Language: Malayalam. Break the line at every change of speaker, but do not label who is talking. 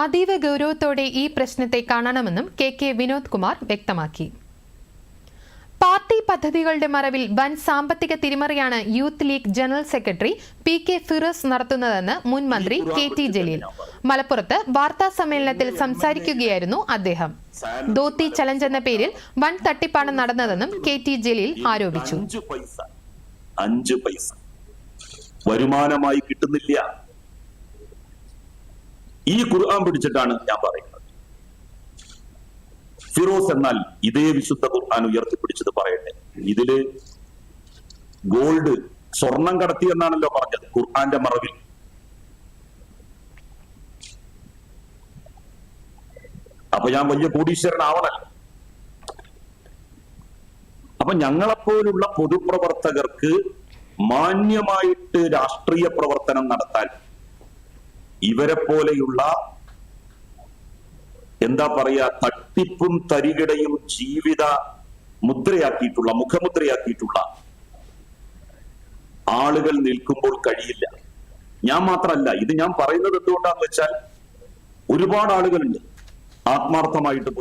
അതീവ ഗൗരവത്തോടെ ഈ പ്രശ്നത്തെ കാണണമെന്നും കെ വിനോദ് കുമാർ വ്യക്തമാക്കി. പാർട്ടി പദ്ധതികളുടെ മറവിൽ വൻ സാമ്പത്തിക തിരിമറിയാണ് youth league general secretary PK. Firoz നടത്തുന്നതെന്ന് മുൻ മന്ത്രി കെ.ടി. ജലീൽ മലപ്പുറത്ത് വാർത്താ സമ്മേളനത്തിൽ സംസാരിക്കുകയായിരുന്നു അദ്ദേഹം. ധോത്തി ചലഞ്ച് എന്ന പേരിൽ വൻ തട്ടിപ്പാണ് നടന്നതെന്നും കെ.ടി. ജലീൽ ആരോപിച്ചു.
5 പൈസ വരുമാനമായി കിട്ടുന്നില്ല. ഈ ഖുർആൻ പിടിച്ചിട്ടാണ് ഞാൻ പറയുന്നത്. ഫിറോസ് എന്നാൽ ഇതേ വിശുദ്ധ ഖുർആൻ ഉയർത്തിപ്പിടിച്ചത് പറയട്ടെ. ഇതില് ഗോൾഡ് സ്വർണം കടത്തി എന്നാണല്ലോ പറഞ്ഞത് ഖുർആന്റെ മറവിൽ. അപ്പൊ ഞാൻ വലിയ കോടീശ്വരനാവണല്ലോ. അപ്പൊ ഞങ്ങളെപ്പോലുള്ള പൊതുപ്രവർത്തകർക്ക് മാന്യമായിട്ട് രാഷ്ട്രീയ പ്രവർത്തനം നടത്താൻ ഇവരെ പോലെയുള്ള എന്താ പറയാ തട്ടിപ്പും തരികിടയും ജീവിത മുദ്രയാക്കിയിട്ടുള്ള മുഖമുദ്രയാക്കിയിട്ടുള്ള ആളുകൾ നിൽക്കുമ്പോൾ കഴിയില്ല. ഞാൻ മാത്രമല്ല, ഇത് ഞാൻ പറയുന്നത് എന്തുകൊണ്ടാന്ന് വെച്ചാൽ ഒരുപാട് ആളുകളുണ്ട് ആത്മാർത്ഥമായിട്ട്